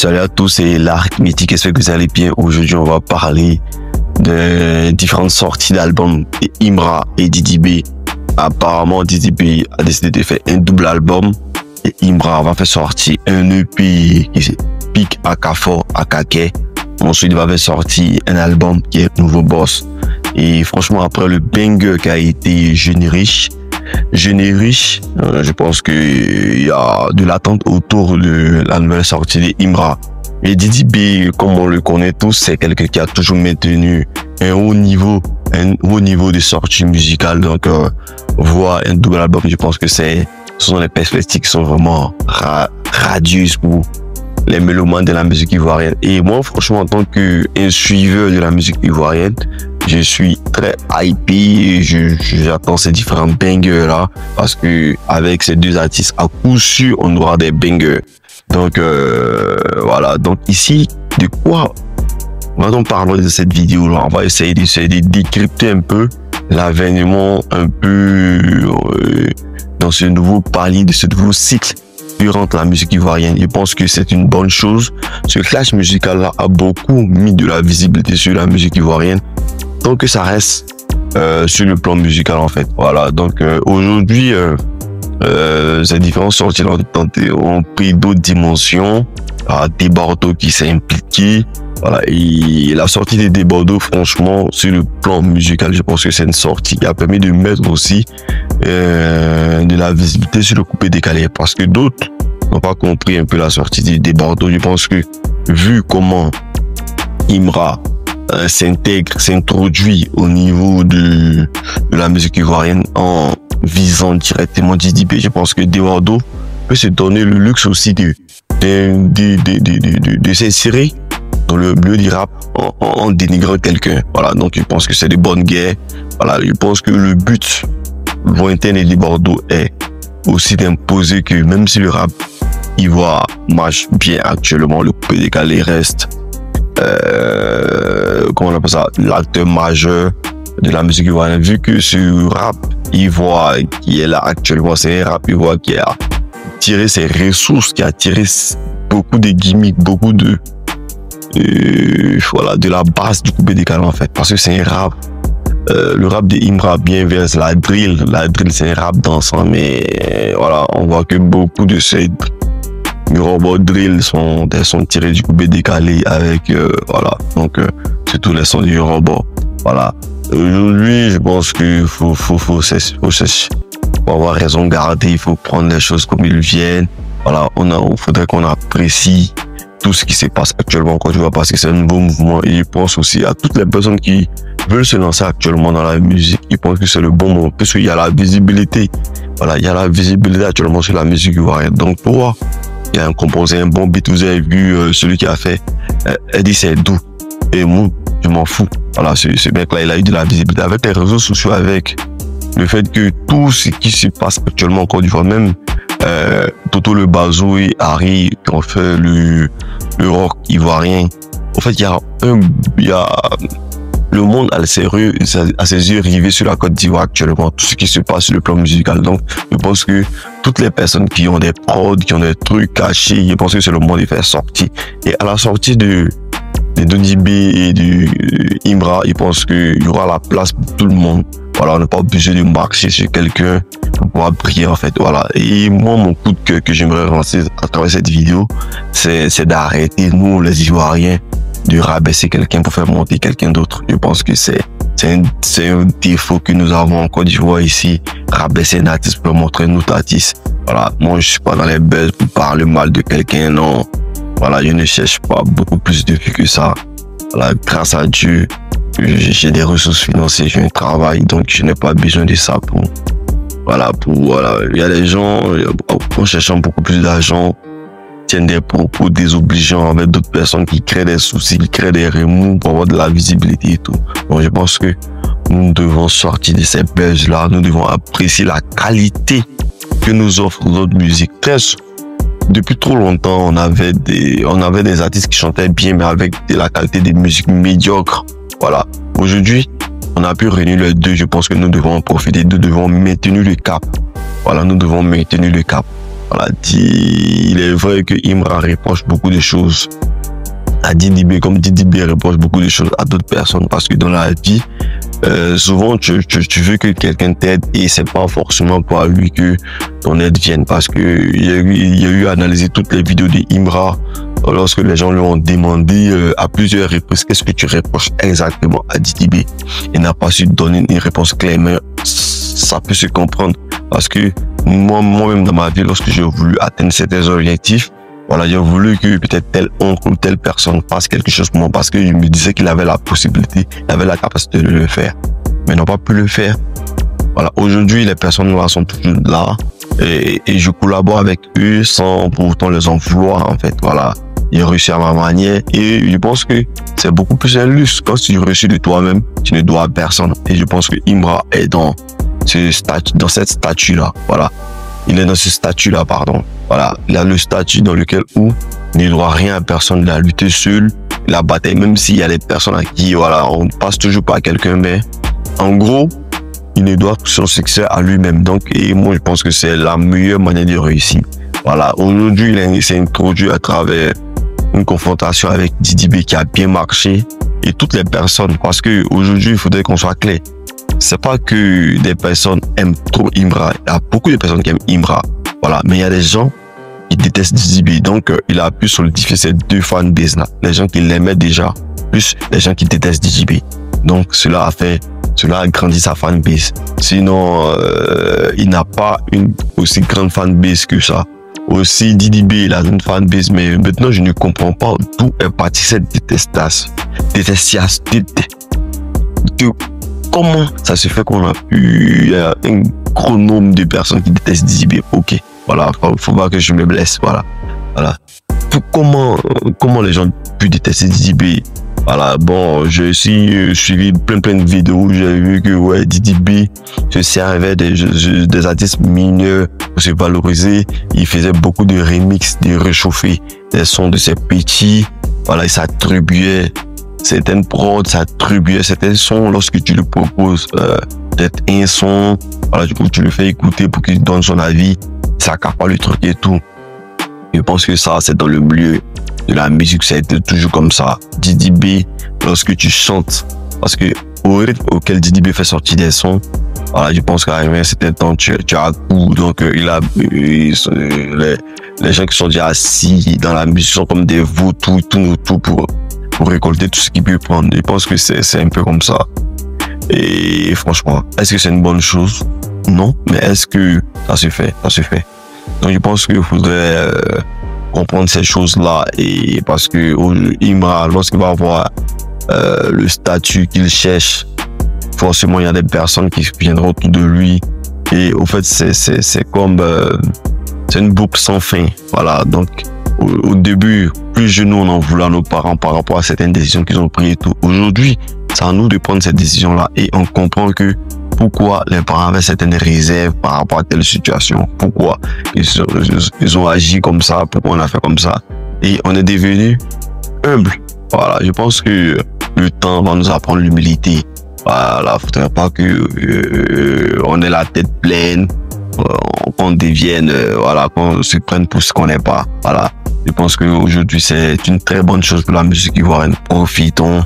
Salut à tous, c'est l'arithmétique, j'espère que vous allez bien. Aujourd'hui, on va parler de différentes sorties d'albums d'Imra et Didi B. Apparemment, Didi B a décidé de faire un double album et Imra va faire sortir un EP qui s'appelle Pic Akafor Akake. Ensuite, il va faire sortir un album qui est Nouveau Boss. Et franchement, après le banger qui a été Jeune et Riche, je pense qu'il y a de l'attente autour de la nouvelle sortie d'Imra. Et Didi B, comme on le connaît tous, c'est quelqu'un qui a toujours maintenu un haut niveau de sortie musicale. Donc, voir un double album, je pense que ce sont des perspectives qui sont vraiment radieuses pour les mélomanes de la musique ivoirienne. Et moi, franchement, en tant qu'un suiveur de la musique ivoirienne, je suis très hypé et j'attends ces différents bangers là parce que avec ces deux artistes, à coup sûr, on aura des bangers. Donc, voilà. Donc ici, de quoi va-t-on parler de cette vidéo là? On va essayer de décrypter un peu l'avènement un peu dans ce nouveau palier, de ce nouveau cycle durant la musique ivoirienne. Je pense que c'est une bonne chose. Ce clash musical là a beaucoup mis de la visibilité sur la musique ivoirienne. Donc que ça reste sur le plan musical en fait. Voilà, donc aujourd'hui ces différentes sorties ont pris d'autres dimensions. Debordo qui s'est impliqué, voilà, et la sortie de Debordo, franchement, sur le plan musical, je pense que c'est une sortie qui a permis de mettre aussi de la visibilité sur le coupé décalé, parce que d'autres n'ont pas compris un peu la sortie de Debordo. Je pense que vu comment Imra s'introduit au niveau de la musique ivoirienne en visant directement Didi B, je pense que Debordo peut se donner le luxe aussi de s'insérer dans le milieu du rap en dénigrant quelqu'un. Voilà, donc je pense que c'est des bonnes guerres. Voilà, je pense que le but lointain de Debordo est aussi d'imposer que même si le rap ivoire marche bien actuellement, le coupé décalé reste comment on appelle ça, l'acteur majeur de la musique ivoirienne, vu que ce rap ivoire qui est là actuellement, c'est un rap ivoire qui a tiré ses ressources, qui a tiré beaucoup de gimmicks, beaucoup de voilà, de la base du coupé décalé en fait, parce que c'est un rap, le rap de Imra bien vers la drill c'est un rap dansant, mais voilà, on voit que beaucoup de ces robots drill sont tirés du coupé décalé avec voilà, donc c'est tous les sons du robot. Voilà, aujourd'hui je pense qu'il faut avoir raison garder, il faut prendre les choses comme ils viennent. Voilà, il faudrait qu'on apprécie tout ce qui se passe actuellement en Côte d'Ivoire, parce que c'est un nouveau mouvement, et je pense aussi à toutes les personnes qui veulent se lancer actuellement dans la musique. Je pense que c'est le bon moment, parce qu'il y a la visibilité. Voilà, il y a la visibilité actuellement sur la musique ivoirienne. Donc pour moi, il y a un composé, un bon beat. Vous avez vu celui qui a fait Eddie Seydou et moi, je m'en fous. Voilà, ce mec-là, il a eu de la visibilité avec les réseaux sociaux, avec le fait que tout ce qui se passe actuellement en Côte d'Ivoire, même Toto le Bazo et Harry qui ont fait le rock ivoirien. En fait, il y a le monde à ses yeux rivés sur la Côte d'Ivoire actuellement, tout ce qui se passe sur le plan musical. Donc, je pense que toutes les personnes qui ont des prods, qui ont des trucs cachés, je pense que c'est le moment de faire sortir. Et à la sortie de Didi B et de Imra, je pense qu'il y aura la place pour tout le monde. Voilà, on n'est pas obligé de marcher sur quelqu'un pour pouvoir briller en fait. Voilà. Et moi, mon coup de cœur que j'aimerais lancer à travers cette vidéo, c'est d'arrêter, nous les Ivoiriens, de rabaisser quelqu'un pour faire monter quelqu'un d'autre. Je pense que c'est un défaut que nous avons en Côte d'Ivoire ici. Rabaisser un artiste pour montrer notre artiste. Voilà, moi je suis pas dans les buzz pour parler mal de quelqu'un, non. Voilà, je ne cherche pas beaucoup plus de vues que ça. Voilà, grâce à Dieu, j'ai des ressources financières, j'ai un travail, donc je n'ai pas besoin de ça pour voilà. Il y a des gens en cherchant beaucoup plus d'argent tiennent des propos désobligeants avec d'autres personnes qui créent des soucis, qui créent des remous pour avoir de la visibilité et tout. Donc je pense que nous devons sortir de ces buzz là, nous devons apprécier la qualité que nous offre notre musique. Depuis trop longtemps, on avait des artistes qui chantaient bien, mais avec de la qualité de musique médiocre. Voilà. Aujourd'hui, on a pu réunir les deux. Je pense que nous devons en profiter. Nous devons maintenir le cap. Voilà, nous devons maintenir le cap. Voilà, il est vrai que Imra reproche beaucoup de choses à Didi B, comme Didi B reproche beaucoup de choses à d'autres personnes, parce que dans la vie, souvent tu veux que quelqu'un t'aide et c'est pas forcément pour lui que ton aide vienne, parce que il y a eu à analyser toutes les vidéos de Imra lorsque les gens lui ont demandé à plusieurs reprises qu'est-ce que tu reproches exactement à Didi B. Il n'a pas su donner une réponse claire, mais ça peut se comprendre parce que moi-même dans ma vie, lorsque j'ai voulu atteindre certains objectifs, voilà, j'ai voulu que peut-être tel oncle ou telle personne fasse quelque chose pour moi parce que je me disais qu'il avait la possibilité, il avait la capacité de le faire, mais n'ont pas pu le faire. Voilà, aujourd'hui, les personnes là sont toujours là et je collabore avec eux sans pour autant les en vouloir, en fait. Voilà, j'ai réussi à ma manière et je pense que c'est beaucoup plus un luxe quand tu réussis de toi-même, tu ne dois à personne. Et je pense que Imra est dans cette statue-là, voilà. Il est dans ce statut-là, pardon. Voilà, il a le statut dans lequel où il ne doit rien à personne, il a lutté seul, il a battu, même s'il y a des personnes à qui, voilà, on passe toujours par quelqu'un, mais en gros, il ne doit son succès à lui-même. Donc, et moi, je pense que c'est la meilleure manière de réussir. Voilà, aujourd'hui, il s'est introduit à travers une confrontation avec Didi B qui a bien marché et toutes les personnes, parce que aujourd'hui, il faudrait qu'on soit clair. C'est pas que des personnes aiment trop Imra. Il y a beaucoup de personnes qui aiment Imra. Voilà. Mais il y a des gens qui détestent Didi B. Donc, il a pu solidifier ces deux fanbases là. Les gens qui l'aimaient déjà, plus les gens qui détestent Didi B. Donc, cela a grandi sa fanbase. Sinon, il n'a pas une aussi grande fanbase que ça. Aussi, Didi B, il a une fanbase, mais maintenant, je ne comprends pas d'où est partie cette détestation. Comment ça se fait qu'on a eu un gros nombre de personnes qui détestent Didi B? Ok, voilà, faut pas que je me blesse, voilà. Comment les gens pu détester Didi B? Voilà, bon, j'ai aussi suivi plein de vidéos où j'ai vu que ouais, Didi B se servait des artistes mineurs pour se valoriser. Il faisait beaucoup de remix, de réchauffer des sons de ses petits. Voilà, il s'attribuait certaines prods, s'attribuait certains sons lorsque tu lui proposes peut-être un son. Voilà, du coup, tu le fais écouter pour qu'il donne son avis. Ça accapare le truc et tout. Je pense que ça, c'est dans le milieu de la musique, ça a été toujours comme ça. Didi B, lorsque tu chantes, parce que au rythme auquel Didi B fait sortir des sons, voilà, je pense qu'à un certain temps, tu as coup. Donc, les gens qui sont déjà assis dans la musique sont comme des vautours, ils tournent autour pour récolter tout ce qu'il peut prendre. Je pense que c'est un peu comme ça. Et franchement, est-ce que c'est une bonne chose? Non, mais est-ce que ça se fait? Ça se fait. Donc, je pense qu'il faudrait comprendre ces choses-là, et parce que Imra, lorsqu'il va avoir le statut qu'il cherche, forcément il y a des personnes qui viendront autour de lui, et au fait c'est comme c'est une boucle sans fin. Voilà, donc au début, plus nous on en voulait à nos parents par rapport à certaines décisions qu'ils ont prises et tout. Aujourd'hui, c'est à nous de prendre cette décision-là, et on comprend que pourquoi les parents avaient certaines réserves par rapport à telle situation, pourquoi ils ont agi comme ça, pourquoi on a fait comme ça, et on est devenu humble. Voilà, je pense que le temps va nous apprendre l'humilité. Voilà, faudrait pas que on ait la tête pleine, qu'on devienne, voilà, qu'on se prenne pour ce qu'on n'est pas. Voilà, je pense qu'aujourd'hui c'est une très bonne chose pour la musique ivoirienne. Profitons.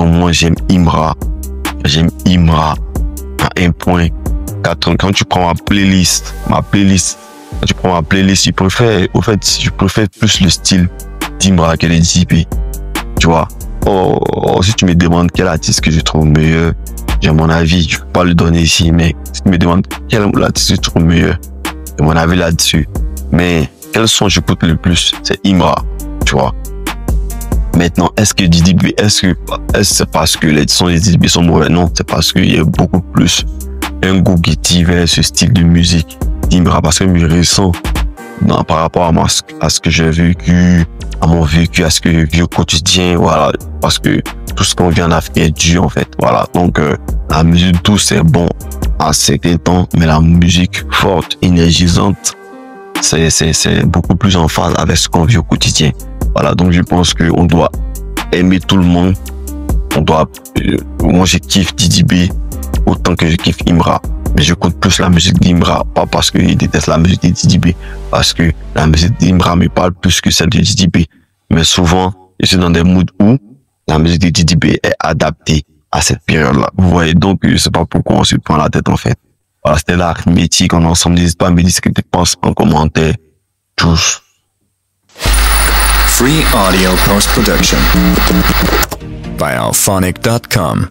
Moi j'aime Imra à 1.4. Quand tu prends ma playlist, je préfère plus le style d'Imra que les Didi B. Tu vois. Si tu me demandes quel artiste que je trouve meilleur, j'ai mon avis, je peux pas le donner ici, mais si tu me demandes quel artiste que je trouve meilleur, j'ai mon avis là-dessus. Mais quel son j'écoute le plus? C'est Imra, tu vois. Maintenant, est-ce que Didi B, est-ce que c'est parce que les sons de Didi B sont mauvais? Non, c'est parce qu'il y a beaucoup plus un goût guetty vers ce style de musique d'Imra, parce que je me ressens par rapport à ce que j'ai vécu, à mon vécu, à ce que j'ai vu au quotidien, voilà, parce que tout ce qu'on vit en Afrique est dur, en fait, voilà. Donc, la musique douce, c'est bon à certains temps, mais la musique forte, énergisante, c'est beaucoup plus en phase avec ce qu'on vit au quotidien. Voilà, donc je pense qu'on doit aimer tout le monde. Moi, je kiffe Didi B autant que je kiffe Imra. Mais j'écoute plus la musique d'Imbra, pas parce qu'il déteste la musique de Didi B, parce que la musique d'Imbra me parle plus que celle de Didi B. Mais souvent, je suis dans des moods où la musique de Didi B est adaptée à cette période-là. Vous voyez, donc, je sais pas pourquoi on se prend la tête, en fait. Voilà, c'était l'arithmétique en ensemble. N'hésite pas à me dire ce que tu penses en commentaire. Tous. Free audio post-production by alphonic.com.